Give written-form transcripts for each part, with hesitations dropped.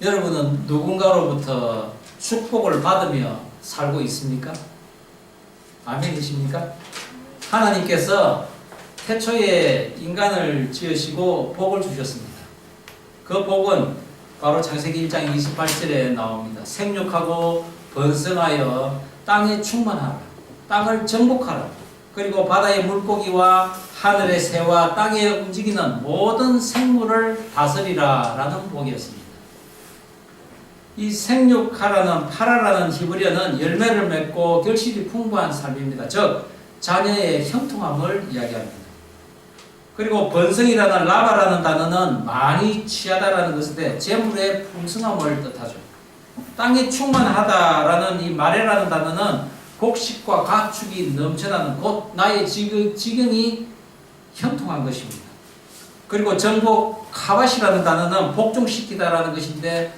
여러분은 누군가로부터 축복을 받으며 살고 있습니까? 아멘이십니까? 하나님께서 태초에 인간을 지으시고 복을 주셨습니다. 그 복은 바로 창세기 1장 28절에 나옵니다. 생육하고 번성하여 땅에 충만하라. 땅을 정복하라. 그리고 바다의 물고기와 하늘의 새와 땅에 움직이는 모든 생물을 다스리라 라는 복이었습니다. 이 생육하라는 파라라는 히브리어는 열매를 맺고 결실이 풍부한 삶입니다. 즉 자녀의 형통함을 이야기합니다. 그리고 번성이라는 라바라는 단어는 많이 취하다라는 것인데 재물의 풍성함을 뜻하죠. 땅이 충만하다라는 이 마레라는 단어는 곡식과 가축이 넘쳐나는 곧 나의 지경이 형통한 것입니다. 그리고 정복 카바시라는 단어는 복종시키다라는 것인데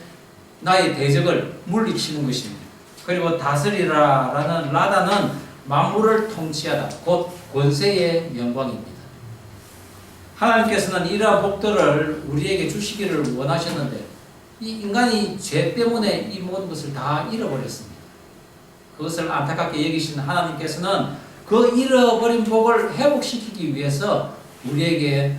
나의 대적을 물리치는 것입니다. 그리고 다스리라라는 라다는 만물을 통치하다 곧 권세의 영광입니다. 하나님께서는 이러한 복들을 우리에게 주시기를 원하셨는데 이 인간이 죄 때문에 이 모든 것을 다 잃어버렸습니다. 그것을 안타깝게 여기신 하나님께서는 그 잃어버린 복을 회복시키기 위해서 우리에게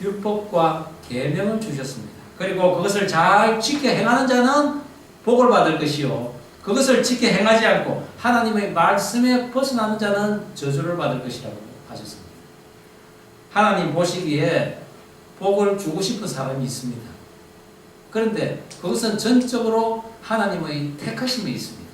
율법과 계명을 주셨습니다. 그리고 그것을 잘 지켜 행하는 자는 복을 받을 것이요 그것을 지켜 행하지 않고 하나님의 말씀에 벗어나는 자는 저주를 받을 것이라고 하셨습니다. 하나님 보시기에 복을 주고 싶은 사람이 있습니다. 그런데 그것은 전적으로 하나님의 택하심에 있습니다.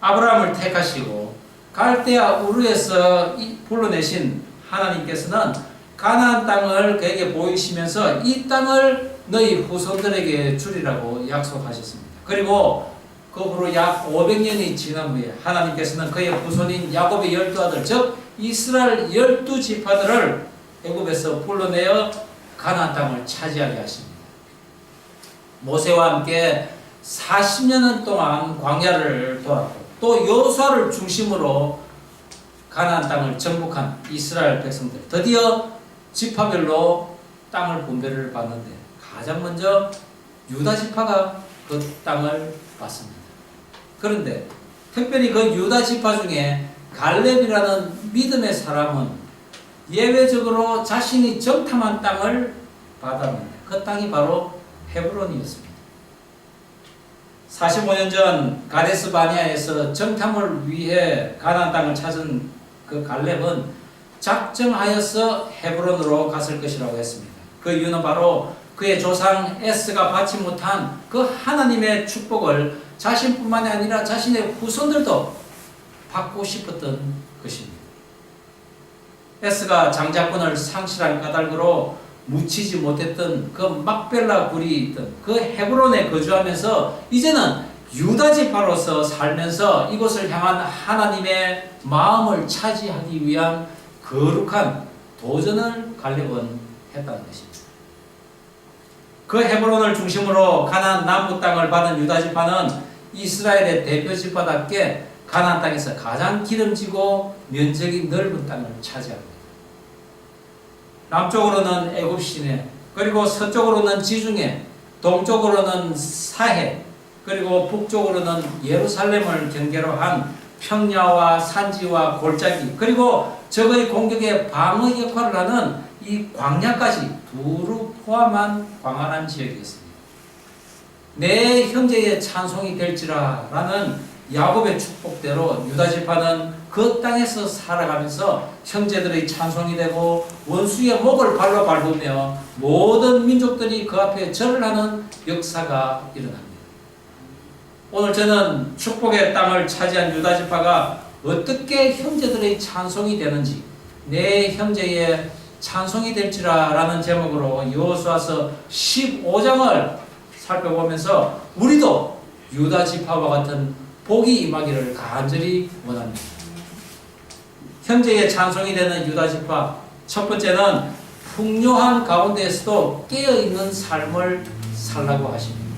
아브라함을 택하시고 갈대아 우르에서 불러내신 하나님께서는 가나안 땅을 그에게 보이시면서 이 땅을 너희 후손들에게 주리라고 약속하셨습니다. 그리고 그 후로 약 500년이 지난 후에 하나님께서는 그의 후손인 야곱의 12아들 즉 이스라엘 12지파들을 애굽에서 불러내어 가나안 땅을 차지하게 하십니다. 모세와 함께 40년 동안 광야를 돌았고 또 여호수아를 중심으로 가나안 땅을 정복한 이스라엘 백성들 드디어 지파별로 땅을 분배를 받는데 가장 먼저 유다 지파가 그 땅을 받습니다. 그런데 특별히 그 유다 지파 중에 갈렙이라는 믿음의 사람은 예외적으로 자신이 정탐한 땅을 받았는데 그 땅이 바로 헤브론이었습니다. 45년 전 가데스 바니아에서 정탐을 위해 가나안 땅을 찾은 그 갈렙은 작정하여서 헤브론으로 갔을 것이라고 했습니다. 그 이유는 바로 그의 조상 에스가 받지 못한 그 하나님의 축복을 자신뿐만이 아니라 자신의 후손들도 받고 싶었던 것입니다. 에스가 장자권을 상실한 까닭으로 묻히지 못했던 그 막벨라 굴이 있던 그 헤브론에 거주하면서 이제는 유다 지파로서 살면서 이곳을 향한 하나님의 마음을 차지하기 위한 거룩한 도전을 갈렙은 했다는 것입니다. 그 헤브론을 중심으로 가나안 남부 땅을 받은 유다 지파는 이스라엘의 대표 지파답게 가나안 땅에서 가장 기름지고 면적이 넓은 땅을 차지합니다. 남쪽으로는 애굽 시내, 그리고 서쪽으로는 지중해, 동쪽으로는 사해, 그리고 북쪽으로는 예루살렘을 경계로 한 평야와 산지와 골짜기, 그리고 적의 공격에 방어 역할을 하는 이 광야까지 두루 포함한 광활한 지역이었습니다. 내 형제의 찬송이 될지라 라는 야곱의 축복대로 유다 지파는 그 땅에서 살아가면서 형제들의 찬송이 되고 원수의 목을 발로 밟으며 모든 민족들이 그 앞에 절을 하는 역사가 일어납니다. 오늘 저는 축복의 땅을 차지한 유다 지파가 어떻게 형제들의 찬송이 되는지 내 형제의 찬송이 될지라 라는 제목으로 여호수아서 15장을 살펴보면서 우리도 유다 지파와 같은 복이 임하기를 간절히 원합니다. 형제의 찬송이 되는 유다 지파 첫 번째는 풍요한 가운데에서도 깨어있는 삶을 살라고 하십니다.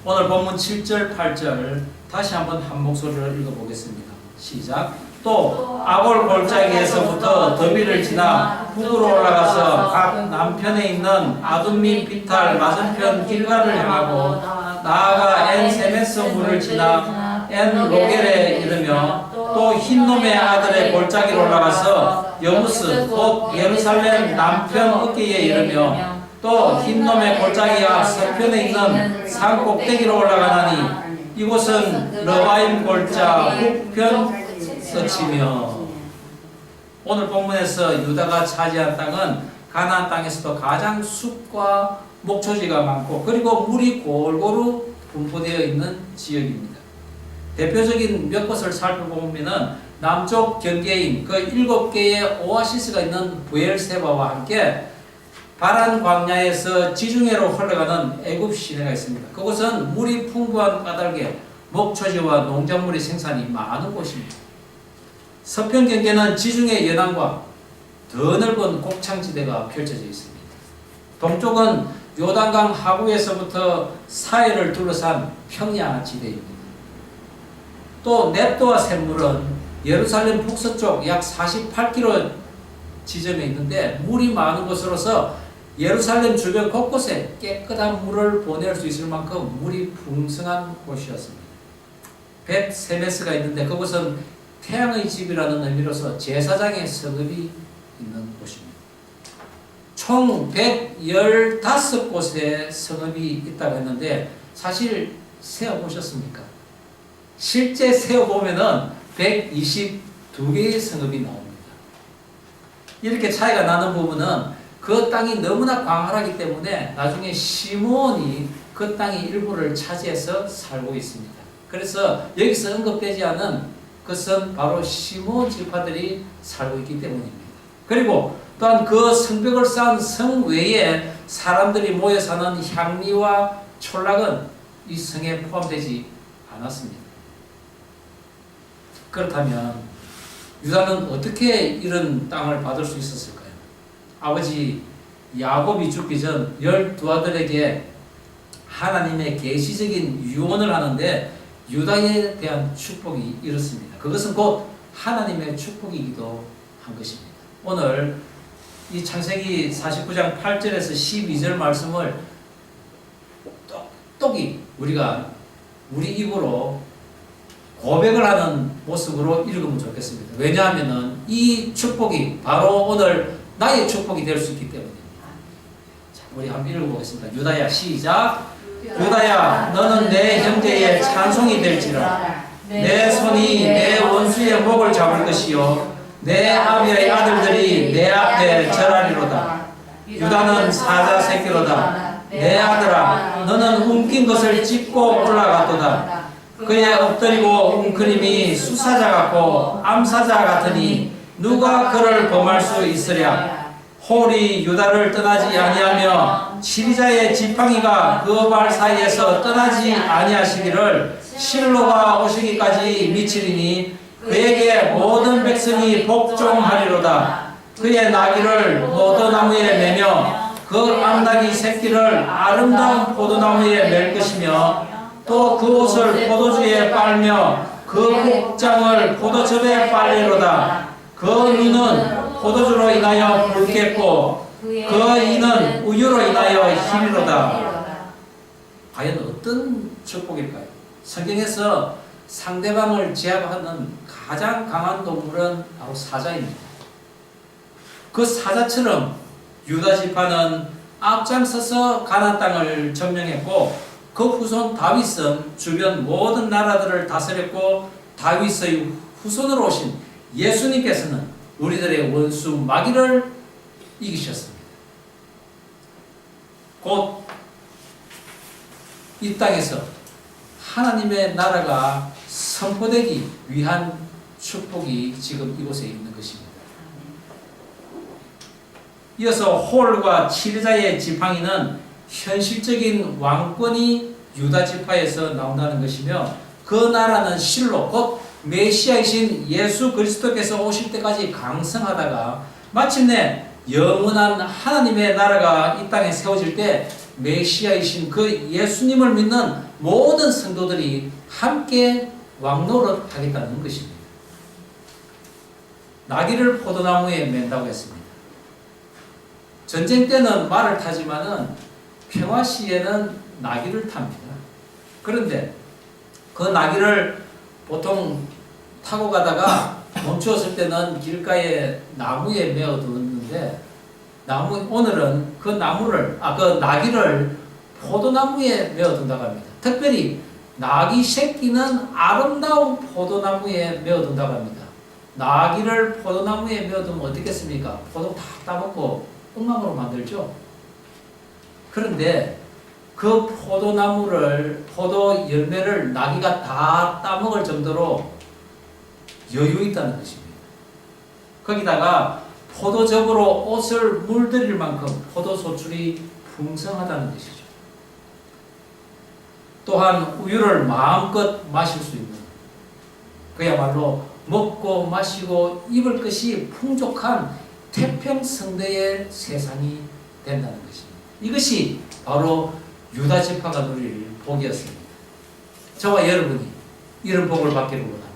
오늘 본문 7절 8절 다시 한번 한 목소리로 읽어보겠습니다. 시작. 또 아골 골짜기에서부터 더비를 지나 북으로 올라가서 각 남편에 있는 아둠민 비탈 맞은편 길가를 향하고 나아가 엔 세메스 물을 지나 엔 로겔에 이르며 또 흰놈의 아들의 골짜기로 올라가서 여무스 곧 예루살렘 남편 어깨에 이르며 또 흰놈의 골짜기 앞 서편에 있는 산 꼭대기로 올라가나니 이곳은 러바임 골짜 북편 서치며. 오늘 본문에서 유다가 차지한 땅은 가나안 땅에서도 가장 숲과 목초지가 많고 그리고 물이 골고루 분포되어 있는 지역입니다. 대표적인 몇 곳을 살펴보면 남쪽 경계인 그 7개의 오아시스가 있는 부엘세바와 함께 바란 광야에서 지중해로 흘러가는 애굽 시내가 있습니다. 그곳은 물이 풍부한 까닭에 목초지와 농작물의 생산이 많은 곳입니다. 서편 경계는 지중해 연안과 더 넓은 곡창지대가 펼쳐져 있습니다. 동쪽은 요단강 하구에서부터 사해를 둘러싼 평야지대입니다. 또 넵도와 샘물은 예루살렘 북서쪽 약 48km 지점에 있는데 물이 많은 곳으로서 예루살렘 주변 곳곳에 깨끗한 물을 보낼 수 있을 만큼 물이 풍성한 곳이었습니다. 벳세메스가 있는데 그곳은 태양의 집이라는 의미로서 제사장의 성읍이 있는 곳입니다. 총 115곳의 성읍이 있다고 했는데 사실 세어보셨습니까? 실제 세어보면은 122개의 성읍이 나옵니다. 이렇게 차이가 나는 부분은 그 땅이 너무나 광활하기 때문에 나중에 시므온이 그 땅의 일부를 차지해서 살고 있습니다. 그래서 여기서 언급되지 않은 그것은 바로 시므온 지파들이 살고 있기 때문입니다. 그리고 또한 그 성벽을 쌓은 성 외에 사람들이 모여 사는 향리와 촌락은 이 성에 포함되지 않았습니다. 그렇다면 유다는 어떻게 이런 땅을 받을 수 있었을까요? 아버지 야곱이 죽기 전 12아들에게 하나님의 계시적인 유언을 하는데 유다에 대한 축복이 이렇습니다. 그것은 곧 하나님의 축복이기도 한 것입니다. 오늘 이 창세기 49장 8절에서 12절 말씀을 똑똑히 우리가 우리 입으로 고백을 하는 모습으로 읽으면 좋겠습니다. 왜냐하면 이 축복이 바로 오늘 나의 축복이 될 수 있기 때문입니다. 자, 우리 한번 읽어보겠습니다. 유다야 시작. 유다야 너는 내 형제의 찬송이 될지라. 내 손이 내 원수의 목을 잡을 것이요 내 아비의 아들들이 내 앞에 절하리로다. 유다는 사자 새끼로다. 내 아들아 너는 움킨 것을 짚고 올라갔도다. 그의 엎드리고 웅크림이 수사자 같고 암사자 같으니 누가 그를 범할 수 있으랴. 홀이 유다를 떠나지 아니하며 치리자의 지팡이가 그 발 사이에서 떠나지 아니하시기를 실로가 오시기까지 미치리니 그에게 모든 백성이 복종하리로다. 그의 나귀를 포도나무에 매며 그 암나귀 새끼를 아름다운 포도나무에 맬 것이며 또 그 옷을 포도주에 빨며 그 복장을 포도즙에 빨리로다. 그 눈은 포도주로 인하여 붉겠고 그 이는 우유로 인하여 희리로다. 과연 어떤 축복일까요? 성경에서 상대방을 제압하는 가장 강한 동물은 바로 사자입니다. 그 사자처럼 유다 지파는 앞장서서 가나안 땅을 점령했고 그 후손 다윗은 주변 모든 나라들을 다스렸고 다윗의 후손으로 오신 예수님께서는 우리들의 원수 마귀를 이기셨습니다. 곧 이 땅에서 하나님의 나라가 선포되기 위한 축복이 지금 이곳에 있는 것입니다. 이어서 홀과 치리자의 지팡이는 현실적인 왕권이 유다 지파에서 나온다는 것이며 그 나라는 실로 곧 메시아이신 예수 그리스도께서 오실 때까지 강성하다가 마침내 영원한 하나님의 나라가 이 땅에 세워질 때 메시아이신 그 예수님을 믿는 모든 성도들이 함께 왕노릇 하겠다는 것입니다. 나귀를 포도나무에 맨다고 했습니다. 전쟁 때는 말을 타지만은 평화 시에는 나귀를 탑니다. 그런데 그 나귀를 보통 타고 가다가 멈추었을 때는 길가에 나무에 메어 두었는데 오늘은 그 나귀를 포도나무에 메어 둔다고 합니다. 특별히 나귀 새끼는 아름다운 포도나무에 메어 둔다고 합니다. 나귀를 포도나무에 메어 두면 어떻겠습니까? 포도 다 따먹고 엉망으로 만들죠. 그런데 그 포도 열매를 나귀가 다 따먹을 정도로 여유 있다는 것입니다. 거기다가 포도즙으로 옷을 물들일 만큼 포도 소출이 풍성하다는 것이죠. 또한 우유를 마음껏 마실 수 있는, 그야말로 먹고 마시고 입을 것이 풍족한 태평성대의 세상이 된다는 것입니다. 이것이 바로 유다 지파가 누릴 복이었습니다. 저와 여러분이 이런 복을 받기를 원합니다.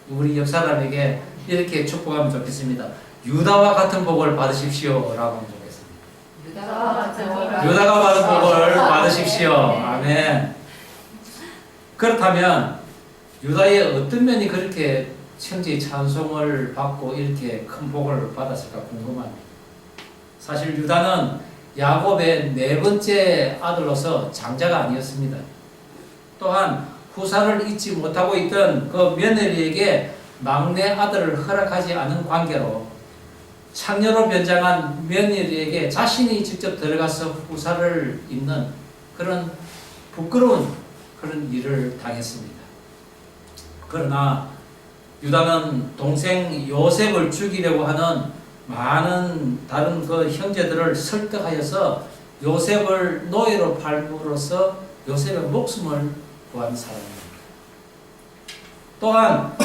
우리 역사람에게 이렇게 축복하면 좋겠습니다. 유다와 같은 복을 받으십시오 라고 하면 좋겠습니다. 유다가 받은 복을 받으십시오. 아멘. 그렇다면 유다의 어떤 면이 그렇게 천지의 찬송을 받고 이렇게 큰 복을 받았을까 궁금합니다. 사실 유다는 야곱의 네 번째 아들로서 장자가 아니었습니다. 또한 후사를 잊지 못하고 있던 그 며느리에게 막내 아들을 허락하지 않은 관계로 창녀로 변장한 며느리에게 자신이 직접 들어가서 후사를 잇는 그런 부끄러운 그런 일을 당했습니다. 그러나 유다는 동생 요셉을 죽이려고 하는 많은 다른 그 형제들을 설득하여서 요셉을 노예로 팔므로써 요셉의 목숨을 구한 사람입니다. 또한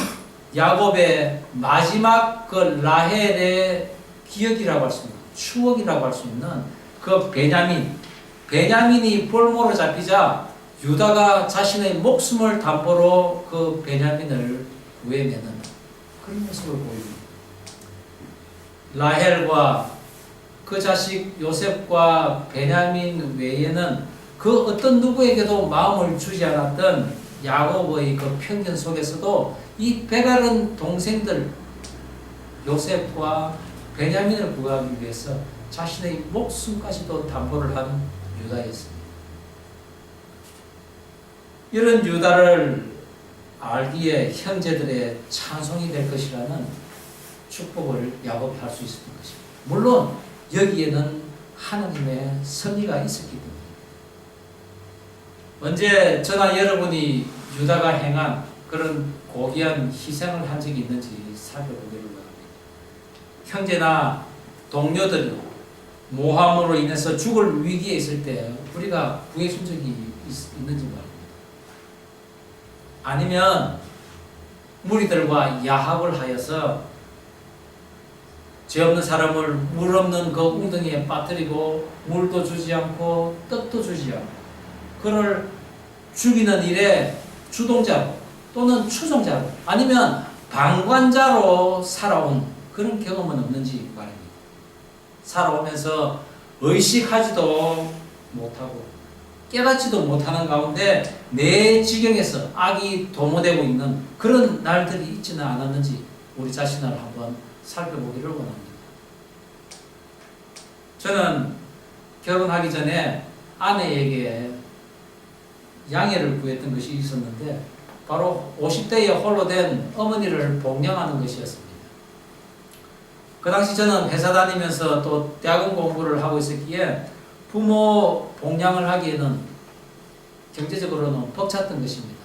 야곱의 마지막 그 라헬의 기억이라고 할 수 있는, 추억이라고 할 수 있는 그 베냐민이 볼모로 잡히자 유다가 자신의 목숨을 담보로 그 베냐민을 구해내는 그런 모습을 보입니다. 라헬과 그 자식 요셉과 베냐민 외에는 그 어떤 누구에게도 마음을 주지 않았던 야곱의 그 편견 속에서도 이 배가른 동생들 요셉과 베냐민을 구하기 위해서 자신의 목숨까지도 담보를 한 유다였습니다. 이런 유다를 알기에 형제들의 찬송이 될 것이라는 축복을 야곱이 할 수 있었던 것입니다. 물론 여기에는 하나님의 섭리가 있었기 때문에 언제 저나 여러분이 유다가 행한 그런 고귀한 희생을 한 적이 있는지 살펴보기를 원합니다. 형제나 동료들이 모함으로 인해서 죽을 위기에 있을 때 우리가 구해준 적이 있는지 말입니다. 아니면 무리들과 야합을 하여서 죄 없는 사람을 물 없는 그 웅덩이에 빠뜨리고 물도 주지 않고 떡도 주지 않고 그를 죽이는 일에 주동자로 또는 추종자로 아니면 방관자로 살아온 그런 경험은 없는지 말입니다. 살아오면서 의식하지도 못하고 깨닫지도 못하는 가운데 내 지경에서 악이 도모되고 있는 그런 날들이 있지는 않았는지 우리 자신을 한번 살펴보기를 원합니다. 저는 결혼하기 전에 아내에게 양해를 구했던 것이 있었는데 바로 50대에 홀로 된 어머니를 복양하는 것이었습니다. 그 당시 저는 회사 다니면서 또 대학원 공부를 하고 있었기에 부모 복양을 하기에는 경제적으로는 벅찼던 것입니다.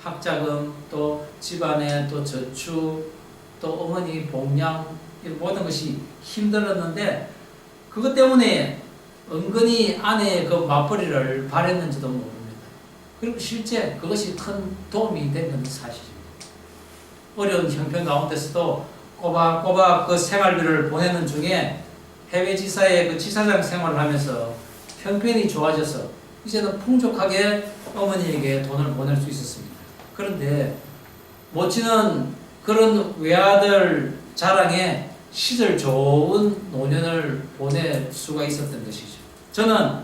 학자금, 또 집안의 또 저축, 또 어머니 복양 이런 모든 것이 힘들었는데 그것 때문에 은근히 아내의 그 맞벌이를 바랬는지도 모릅니다. 그리고 실제 그것이 큰 도움이 된 건 사실입니다. 어려운 형편 가운데서도 꼬박꼬박 그 생활비를 보내는 중에 해외 지사의 그 지사장 생활을 하면서 형편이 좋아져서 이제는 풍족하게 어머니에게 돈을 보낼 수 있었습니다. 그런데 모친은 그런 외아들 자랑에 시절 좋은 노년을 보낼 수가 있었던 것이죠. 저는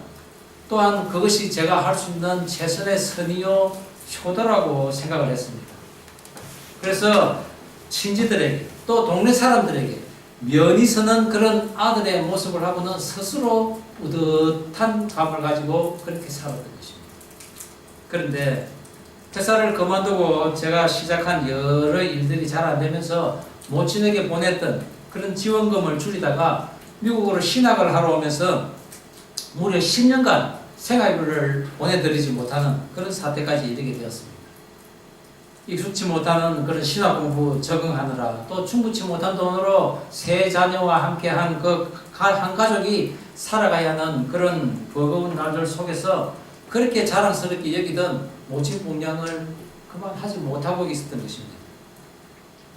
또한 그것이 제가 할 수 있는 최선의 선의요 효도라고 생각을 했습니다. 그래서 친지들에게 또 동네 사람들에게 면이 서는 그런 아들의 모습을 하고는 스스로 뿌듯한 감을 가지고 그렇게 살았던 것입니다. 그런데 회사를 그만두고 제가 시작한 여러 일들이 잘 안 되면서 모친에게 보냈던 그런 지원금을 줄이다가 미국으로 신학을 하러 오면서 무려 10년간 생활비를 보내드리지 못하는 그런 사태까지 이르게 되었습니다. 익숙치 못하는 그런 신학 공부 적응하느라 또 충분치 못한 돈으로 세 자녀와 함께한 그 한 가족이 살아가야 하는 그런 버거운 날들 속에서 그렇게 자랑스럽게 여기던 모친 봉양을 그만하지 못하고 있었던 것입니다.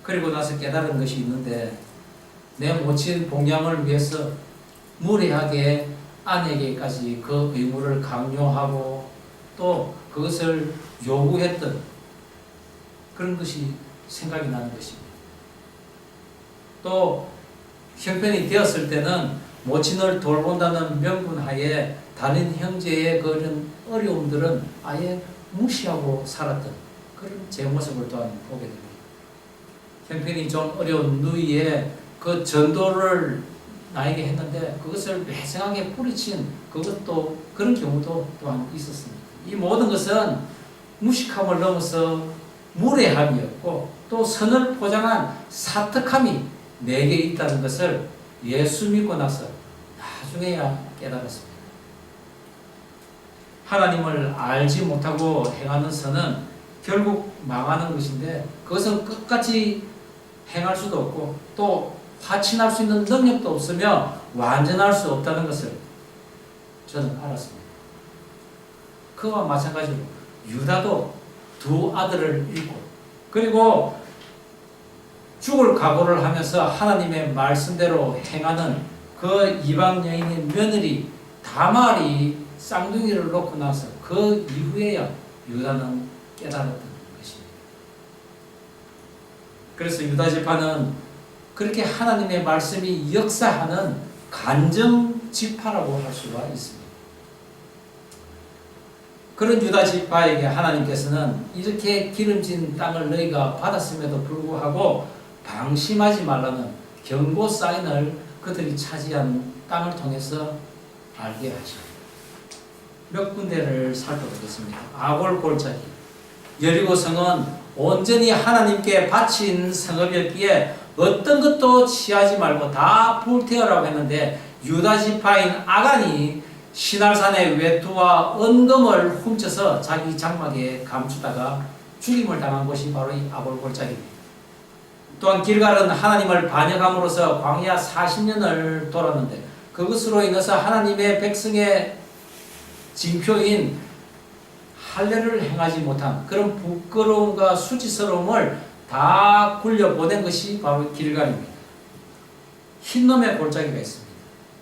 그리고 나서 깨달은 것이 있는데 내 모친 봉양을 위해서 무례하게 아내에게까지 그 의무를 강요하고 또 그것을 요구했던 그런 것이 생각이 나는 것입니다. 또 형편이 되었을 때는 모친을 돌본다는 명분하에 다른 형제의 그런 어려움들은 아예 무시하고 살았던 그런 제 모습을 또한 보게 됩니다. 형편이 좀 어려운 누이의 그 전도를 나에게 했는데 그것을 매정하게 뿌리친 그것도 그런 경우도 또한 있었습니다. 이 모든 것은 무식함을 넘어서 무례함이었고 또 선을 포장한 사특함이 내게 있다는 것을 예수 믿고 나서 나중에야 깨달았습니다. 하나님을 알지 못하고 행하는 선은 결국 망하는 것인데 그것은 끝까지 행할 수도 없고 또 파친할 수 있는 능력도 없으며 완전할 수 없다는 것을 저는 알았습니다. 그와 마찬가지로 유다도 두 아들을 잃고 그리고 죽을 각오를 하면서 하나님의 말씀대로 행하는 그 이방 여인의 며느리 다말이 쌍둥이를 놓고 나서 그 이후에야 유다는 깨달았던 것입니다. 그래서 유다 지파는 그렇게 하나님의 말씀이 역사하는 간증 지파라고 할 수가 있습니다. 그런 유다 지파에게 하나님께서는 이렇게 기름진 땅을 너희가 받았음에도 불구하고 방심하지 말라는 경고 사인을 그들이 차지한 땅을 통해서 알게 하십니다. 몇 군데를 살펴보겠습니다. 아골 골짜기. 여리고 성은 온전히 하나님께 바친 성읍이었기에 어떤 것도 취하지 말고 다 불태우라고 했는데 유다 지파인 아간이 시날산의 외투와 은금을 훔쳐서 자기 장막에 감추다가 죽임을 당한 곳이 바로 이 아골 골짜기입니다. 또한 길갈은 하나님을 반역함으로써 광야 40년을 돌았는데 그것으로 인해서 하나님의 백성의 징표인 할례를 행하지 못한 그런 부끄러움과 수치스러움을 다 굴려보낸 것이 바로 길갈입니다. 흰놈의 골짜기가 있습니다.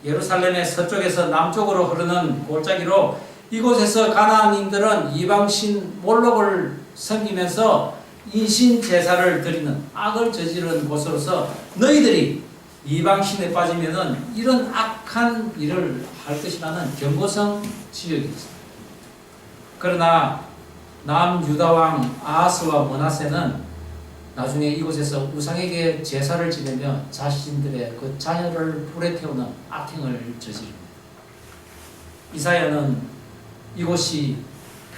예루살렘의 서쪽에서 남쪽으로 흐르는 골짜기로 이곳에서 가나안인들은 이방신 몰록을 섬기면서 인신 제사를 드리는 악을 저지른 곳으로서 너희들이 이방신에 빠지면은 이런 악한 일을 할 것이라는 경고성 지역이었습니다. 그러나 남유다 왕 아하스와 므낫세는 나중에 이곳에서 우상에게 제사를 지내며 자신들의 그 자녀를 불에 태우는 악행을 저지릅니다. 이사야는 이곳이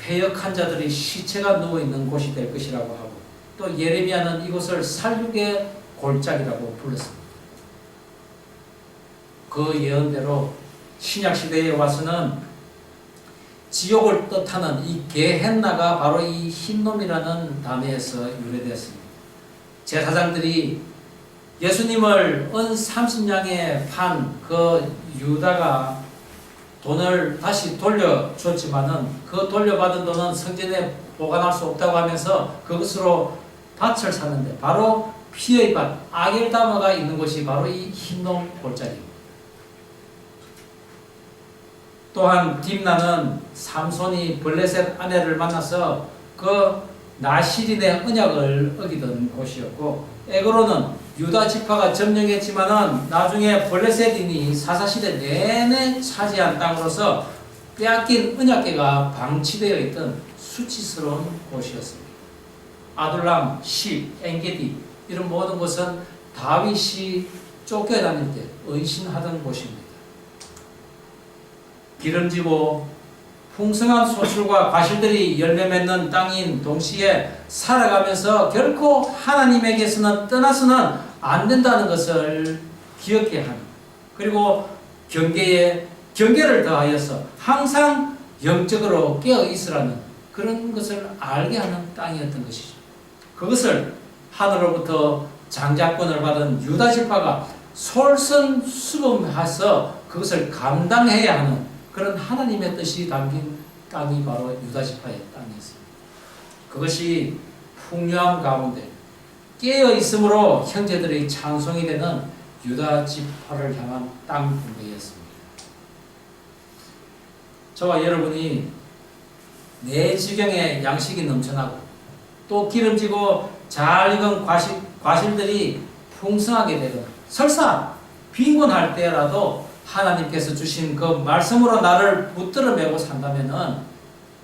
폐역한 자들의 시체가 누워있는 곳이 될 것이라고 하고 또 예레미야는 이곳을 살육의 골짜기라고 불렀습니다. 그 예언대로 신약시대에 와서는 지옥을 뜻하는 이 게헨나가 바로 이 흰놈이라는 단어에서 유래되었습니다. 제사장들이 예수님을 은 30냥에 판 그 유다가 돈을 다시 돌려줬지만은 그 돌려받은 돈은 성전에 보관할 수 없다고 하면서 그것으로 밭을 샀는데 바로 피의 밭 아겔다마가 있는 곳이 바로 이 흰놈 골짜기입니다. 또한 딥나는 삼손이 블레셋 아내를 만나서 그 나실인의 언약을 어기던 곳이었고, 에그론은 유다 지파가 점령했지만은 나중에 블레셋인이 사사시대 내내 차지한 땅으로서 빼앗긴 언약궤가 방치되어 있던 수치스러운 곳이었습니다. 아둘람, 십, 엔게디 이런 모든 것은 다윗이 쫓겨다닐 때 의신하던 곳입니다. 기름지고 풍성한 소출과 과실들이 열매 맺는 땅인 동시에 살아가면서 결코 하나님에게서는 떠나서는 안 된다는 것을 기억해야 하는, 그리고 경계를 더하여서 항상 영적으로 깨어 있으라는 그런 것을 알게 하는 땅이었던 것이죠. 그것을 하늘로부터 장자권을 받은 유다 지파가 솔선수범해서 그것을 감당해야 하는 그런 하나님의 뜻이 담긴 땅이 바로 유다 지파의 땅이었습니다. 그것이 풍요함 가운데 깨어 있으므로 형제들의 찬송이 되는 유다 지파를 향한 땅 분배였습니다. 저와 여러분이 내 지경에 양식이 넘쳐나고 또 기름지고 잘 익은 과실들이 풍성하게 되거나 설사 빈곤할 때라도 하나님께서 주신 그 말씀으로 나를 붙들어 매고 산다면은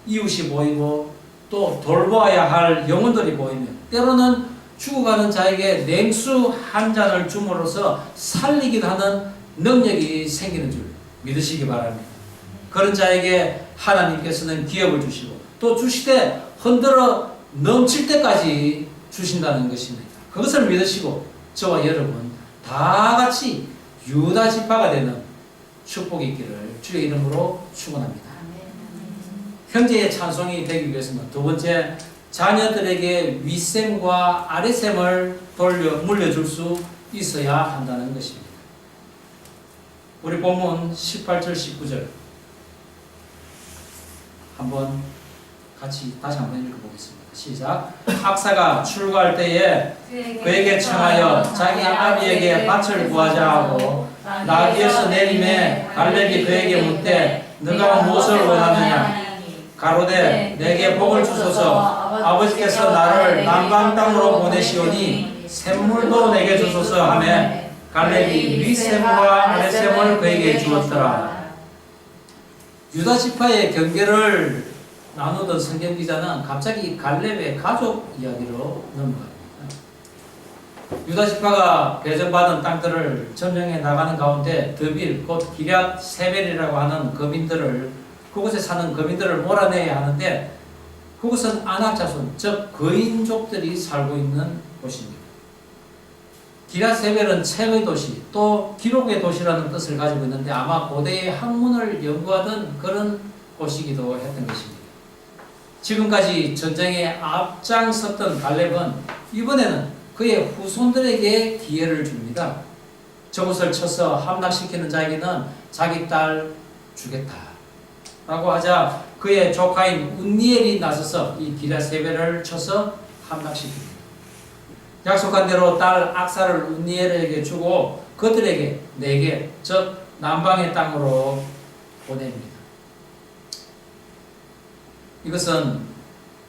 이웃이 보이고 또 돌보아야 할 영혼들이 보이며 때로는 죽어가는 자에게 냉수 한 잔을 줌으로써 살리기도 하는 능력이 생기는 줄 믿으시기 바랍니다. 그런 자에게 하나님께서는 기업을 주시고 또 주시되 흔들어 넘칠 때까지 주신다는 것입니다. 그것을 믿으시고 저와 여러분 다 같이 유다 지파가 되는 축복이 있기를 주의 이름으로 축원합니다. 형제의 찬송이 되기 위해서는 두 번째, 자녀들에게 윗셈과 아랫셈을 물려줄 수 있어야 한다는 것입니다. 우리 본문 18절 19절 다시 한번 읽어보겠습니다. 시작. 악사가 출고할 때에 그에게 청하여 자기 아비에게 밭을 구하자 하고 나귀에서 내림에 갈렙이 그에게 묻되 너가 무엇을 원하느냐? 가로되 내게 복을 주소서. 아버지께서 나를 남방 땅으로 보내시오니 샘물도 내게 주소서 하매 갈렙이 윗샘과 아랫샘을 그에게 주었더라. 유다 지파의 경계를 나누던 성경 기자는 갑자기 갈렙의 가족 이야기로 넘어갑니다. 유다 지파가 배정받은 땅들을 점령해 나가는 가운데 드빌 곧 기럇 세벨이라고 하는 그곳에 사는 거민들을 몰아내야 하는데 그곳은 아낙 자손 즉 거인족들이 살고 있는 곳입니다. 기럇 세벨은 책의 도시 또 기록의 도시라는 뜻을 가지고 있는데 아마 고대의 학문을 연구하던 그런 곳이기도 했던 것입니다. 지금까지 전쟁에 앞장섰던 갈렙은 이번에는 그의 후손들에게 기회를 줍니다. 저곳을 쳐서 함락시키는 자에게는 자기 딸 주겠다 라고 하자 그의 조카인 운니엘이 나서서 이 기럇세벨을 쳐서 함락시킵니다. 약속한 대로 딸 악사를 운니엘에게 주고 그들에게 내게 즉 남방의 땅으로 보냅니다. 이것은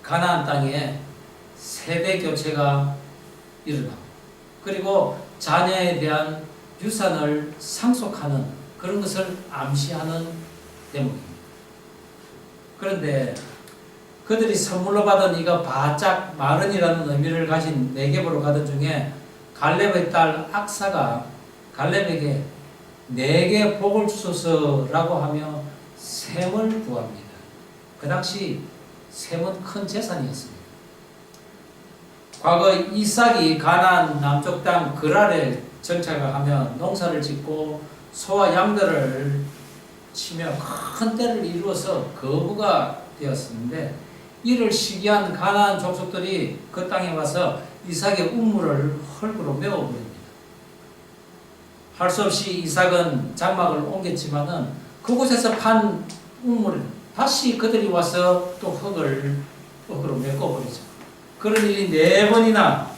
가나안 땅에 세대 교체가 일어나고 그리고 자녀에 대한 유산을 상속하는 그런 것을 암시하는 대목입니다. 그런데 그들이 선물로 받은 이거 바짝 마른이라는 의미를 가진 네겝으로 가던 중에 갈렙의 딸 악사가 갈렙에게 내게 복을 주소서라고 하며 셈을 구합니다. 그 당시 셈은 큰 재산이었습니다. 과거 이삭이 가나안 남쪽 땅 그랄에 정착하며 농사를 짓고 소와 양들을 치며 큰 떼를 이루어서 거부가 되었었는데 이를 시기한 가나안 족속들이 그 땅에 와서 이삭의 우물을 흙으로 메워버립니다. 할 수 없이 이삭은 장막을 옮겼지만은 그곳에서 판 우물을 다시 그들이 와서 또 흙을 메꿔버리죠. 그런 일이 4번이나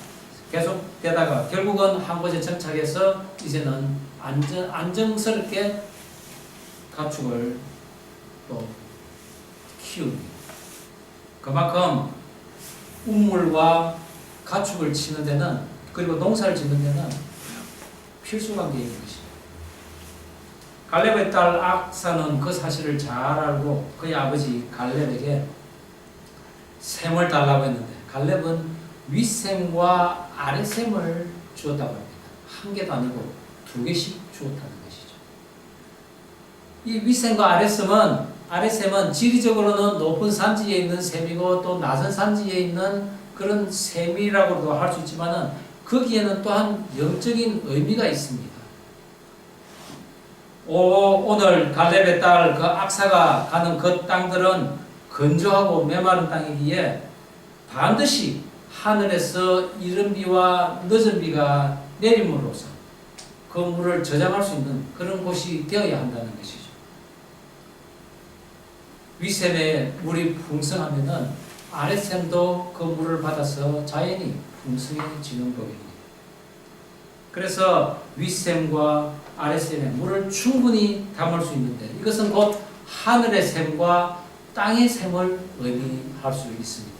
계속되다가 결국은 한 곳에 정착해서 이제는 안정스럽게 가축을 또 키웁니다. 그만큼 우물과 가축을 치는 데는, 그리고 농사를 짓는 데는 필수 관계인 것이죠. 갈렙의 딸 악사는 그 사실을 잘 알고 그의 아버지 갈렙에게 셈을 달라고 했는데, 갈렙은 윗셈과 아랫셈을 주었다고 합니다. 한 개도 아니고 두 개씩 주었다는 것이죠. 이 윗셈과 아랫셈은 지리적으로는 높은 산지에 있는 셈이고 또 낮은 산지에 있는 그런 셈이라고도 할 수 있지만은, 거기에는 또한 영적인 의미가 있습니다. 오늘 갈렙의 딸 그 악사가 가는 그 땅들은 건조하고 메마른 땅이기에 반드시 하늘에서 이른 비와 늦은 비가 내림으로써 그 물을 저장할 수 있는 그런 곳이 되어야 한다는 것이죠. 윗셈에 물이 풍성하면은 아랫셈도 그 물을 받아서 자연히 풍성해지는 법입니다. 그래서 윗셈과 아랫셈에 물을 충분히 담을 수 있는데, 이것은 곧 하늘의 셈과 땅의 셈을 의미할 수 있습니다.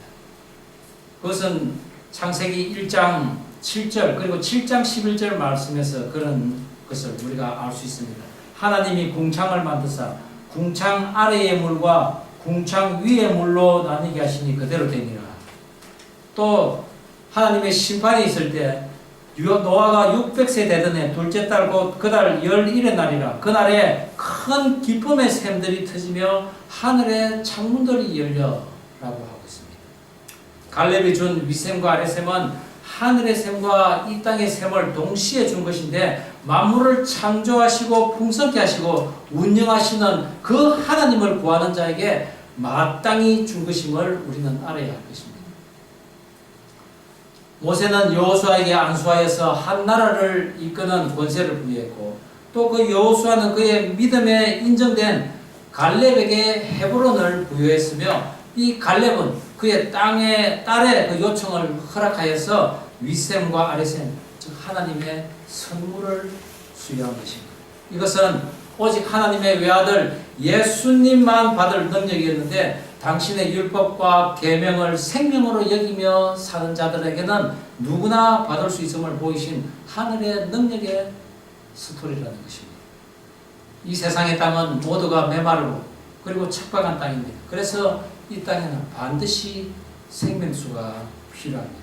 그것은 창세기 1장 7절 그리고 7장 11절 말씀에서 그런 것을 우리가 알 수 있습니다. 하나님이 궁창을 만드사 궁창 아래의 물과 궁창 위의 물로 나뉘게 하시니 그대로 되니라. 또 하나님의 심판이 있을 때 노아가 600세 되던 해 둘째 달 곧 그달 11의 날이라. 그날에 큰 기쁨의 샘들이 터지며 하늘의 창문들이 열려라고 하고 있습니다. 갈렙이 준 윗셈과 아랫셈은 하늘의 셈과 이 땅의 셈을 동시에 준 것인데, 만물을 창조하시고 풍성케 하시고 운영하시는 그 하나님을 구하는 자에게 마땅히 준 것임을 우리는 알아야 할 것입니다. 모세는 여호수아에게 안수하여서 한 나라를 이끄는 권세를 부여했고, 또 그 여호수아는 그의 믿음에 인정된 갈렙에게 헤브론을 부여했으며, 이 갈렙은 그의 딸의 그 요청을 허락하여서 윗셈과 아랫셈, 즉 하나님의 선물을 수여한 것입니다. 이것은 오직 하나님의 외아들 예수님만 받을 능력이었는데, 당신의 율법과 계명을 생명으로 여기며 사는 자들에게는 누구나 받을 수 있음을 보이신 하늘의 능력의 스토리라는 것입니다. 이 세상의 땅은 모두가 메마르고 그리고 척박한 땅입니다. 그래서 이 땅에는 반드시 생명수가 필요합니다.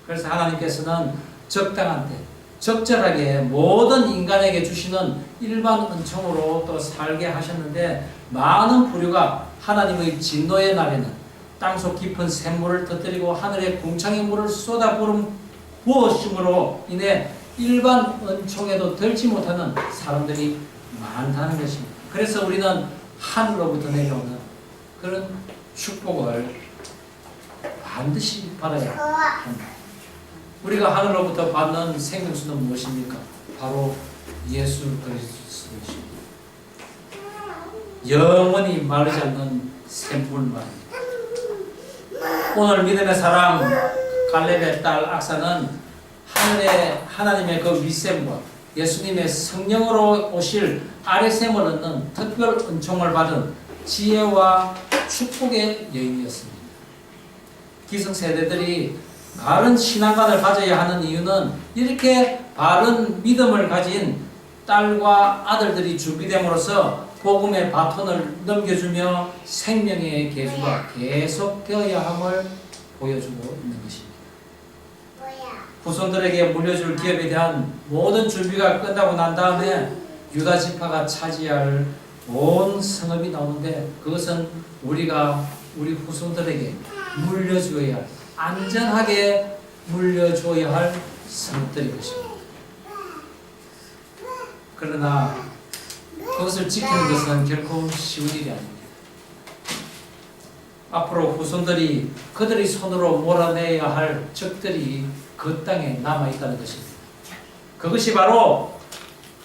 그래서 하나님께서는 적당한 때 적절하게 모든 인간에게 주시는 일반 은총으로 또 살게 하셨는데, 많은 부류가 하나님의 진노의 날에는 땅속 깊은 샘물을 터뜨리고 하늘의 궁창의 물을 쏟아 부으심으로 인해 일반 은총에도 덜지 못하는 사람들이 많다는 것입니다. 그래서 우리는 하늘로부터 내려오는 그런 축복을 반드시 받아야 합니다. 우리가 하늘로부터 받는 생명수는 무엇입니까? 바로 예수 그리스도십니다. 영원히 마르지 않는 샘물 말입니다. 오늘 믿음의 사람 갈렙의 딸 악사는 하나님의 그 윗셈과 예수님의 성령으로 오실 아랫셈을 얻는 특별 은총을 받은 지혜와 축복의 여인이었습니다. 기성세대들이 바른 신앙관을 가져야 하는 이유는, 이렇게 바른 믿음을 가진 딸과 아들들이 준비됨으로써 복음의 바톤을 넘겨주며 생명의 계수가 계속되어야 함을 보여주고 있는 것입니다. 후손들에게 물려줄 기업에 대한 모든 준비가 끝나고 난 다음에 유다 지파가 차지할 온 성읍이 나오는데, 그것은 우리가 우리 후손들에게 물려주어야 할, 안전하게 물려주어야 할 성읍들인 것입니다. 그러나 그것을 지키는 것은 결코 쉬운 일이 아닙니다. 앞으로 후손들이 그들이 손으로 몰아내야 할 적들이 그 땅에 남아있다는 것입니다. 그것이 바로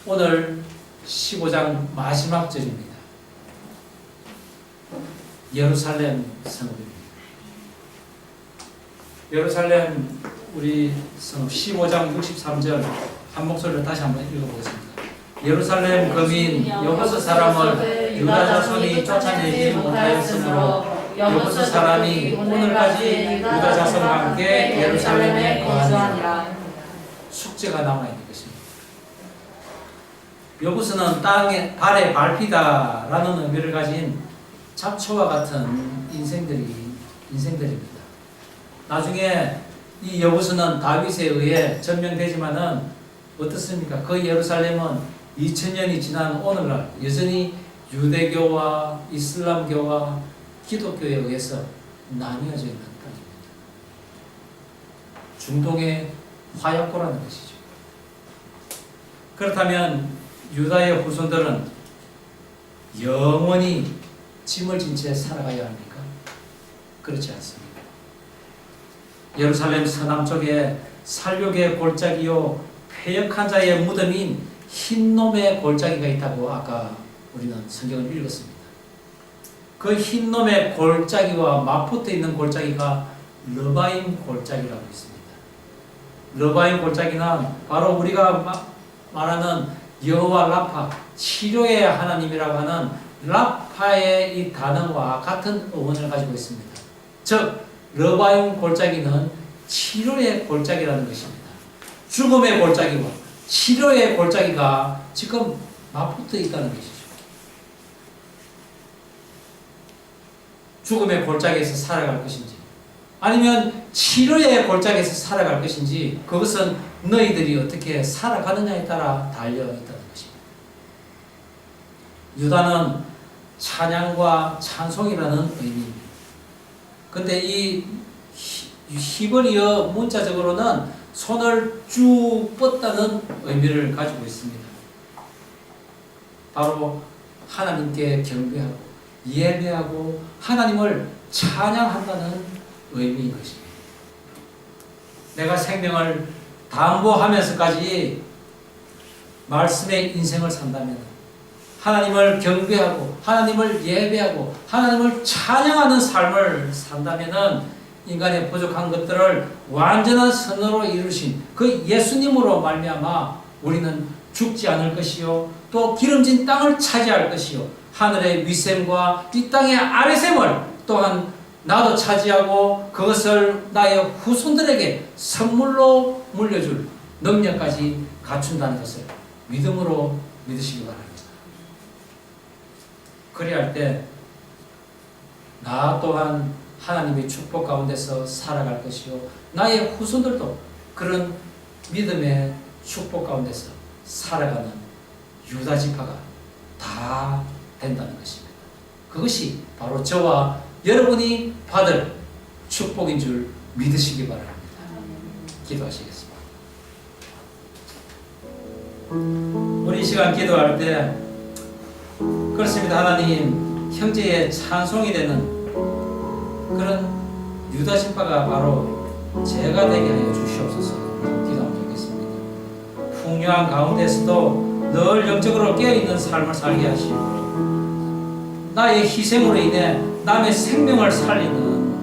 오늘 15장 마지막 절입니다. 예루살렘 성읍입니다. 예루살렘 우리 성읍 15장 63절 한 목소리로 다시 한번 읽어보겠습니다. 예루살렘 거민 여호수 사람을 유다 자손이 쫓아내지 못하였으므로 여부스 사람이 오늘까지 유다 자손과 함께 예루살렘에 거주하니라. 숙제가 남아있는 것입니다. 여부스는 땅에 발에 밟히다라는 의미를 가진 잡초와 같은 인생들입니다. 나중에 이 여부스는 다윗에 의해 점령되지만은 어떻습니까? 그 예루살렘은 2000년이 지난 오늘날 여전히 유대교와 이슬람교와 기독교에 의해서 나뉘어져 있는 땅입니다. 중동의 화약고라는 것이죠. 그렇다면 유다의 후손들은 영원히 짐을 진 채 살아가야 합니까? 그렇지 않습니다. 예루살렘 서남쪽에 살육의 골짜기요 패역한 자의 무덤인 흰놈의 골짜기가 있다고 아까 우리는 성경을 읽었습니다. 그 흰놈의 골짜기와 맞붙어 있는 골짜기가 르바임 골짜기라고 있습니다. 르바임 골짜기는 바로 우리가 말하는 여호와 라파, 치료의 하나님이라고 하는 라파의 이 단어와 같은 어원을 가지고 있습니다. 즉 르바임 골짜기는 치료의 골짜기라는 것입니다. 죽음의 골짜기와 치료의 골짜기가 지금 맞붙어 있다는 것이죠. 죽음의 골짜기에서 살아갈 것인지 아니면 치료의 골짜기에서 살아갈 것인지 그것은 너희들이 어떻게 살아가느냐에 따라 달려있다는 것입니다. 유다는 찬양과 찬송이라는 의미입니다. 근데 이 히브리어 문자적으로는 손을 쭉 뻗다는 의미를 가지고 있습니다. 바로 하나님께 경배하고 예배하고 하나님을 찬양한다는 의미인 것입니다. 내가 생명을 담보하면서까지 말씀의 인생을 산다면 하나님을 경배하고 하나님을 예배하고 하나님을 찬양하는 삶을 산다면 인간의 부족한 것들을 완전한 선으로 이루신 그 예수님으로 말미암아 우리는 죽지 않을 것이요 또 기름진 땅을 차지할 것이요 하늘의 위셈과 이 땅의 아래셈을 또한 나도 차지하고 그것을 나의 후손들에게 선물로 물려줄 능력까지 갖춘다는 것을 믿음으로 믿으시기 바랍니다. 그리할 때 나 또한 하나님의 축복 가운데서 살아갈 것이요 나의 후손들도 그런 믿음의 축복 가운데서 살아가는 유다 지파가 다 된다는 것입니다. 그것이 바로 저와 여러분이 받을 축복인 줄 믿으시기 바랍니다. 기도하시겠습니다. 우리 이 시간 기도할 때 그렇습니다. 하나님 형제의 찬송이 되는 그런 유다 지파가 바로 제가 되게 하여 주시옵소서. 기도하면 좋겠습니다. 풍요한 가운데서도 늘 영적으로 깨어있는 삶을 살게 하시고 나의 희생으로 인해 남의 생명을 살리는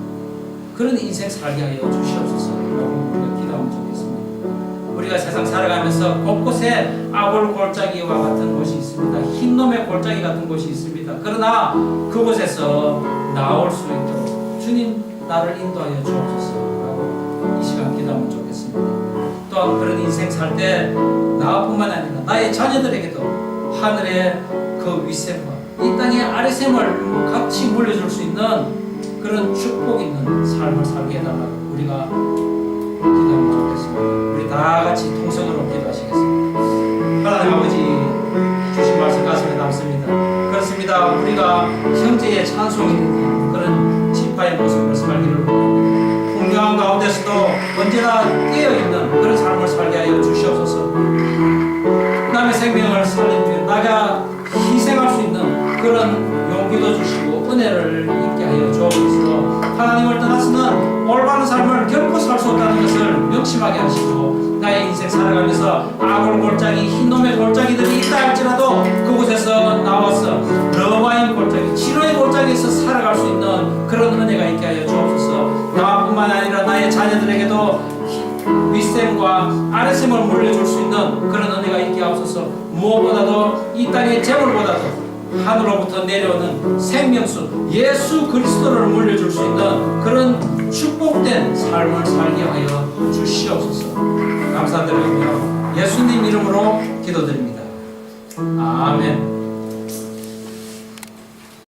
그런 인생 살게 하여 주시옵소서. 라고 우리가 기도하면 좋겠습니다. 우리가 세상 살아가면서 곳곳에 아골 골짜기와 같은 곳이 있습니다. 흰놈의 골짜기 같은 곳이 있습니다. 그러나 그곳에서 나올 수 있도록 주님 나를 인도하여 주옵소서. 이 시간 기도하면 좋겠습니다. 또한 그런 인생 살 때 나뿐만 아니라 나의 자녀들에게도 하늘의 그 위셈과 이 땅의 아래셈을 같이 물려줄 수 있는 그런 축복 있는 삶을 살게 해달라고 우리가 기도하면 좋겠습니다. 우리 다 같이 통성으로 기도하시겠습니다. 하나님 아버지 주신 말씀 가슴에 담습니다. 그렇습니다. 우리가 형제의 찬송이 되는 그런 지파의 모습을 살기를 풍요한 가운데서도 언제나 깨어있는 그런 삶을 살게 하여 주시옵소서. 남의 생명을 살린 뒤에 나가 희생할 수 있는 그런 용기도 주시고 은혜를 있게 하여 주옵소서. 하나님을 떠나서는 올바른 삶을 결코 살 수 없다는 것을 명심하게 하시고 나의 인생 살아가면서 아골 골짜기 흰놈의 골짜기들이 있다 할지라도 그곳에서 나와서 르바임 골짜기 치료의 골짜기에서 살아갈 수 있는 그런 은혜가 있게 하여 주옵소서. 나뿐만 아니라 나의 자녀들에게도 윗셈과 아랫셈을 물려줄 수 있는 그런 은혜가 있게 하옵소서. 무엇보다도 이 땅의 재물보다도 하늘로부터 내려오는 생명수 예수 그리스도를 물려줄 수 있는 그런 축복된 삶을 살게 하여 주시옵소서. 감사드리며 예수님 이름으로 기도드립니다. 아멘.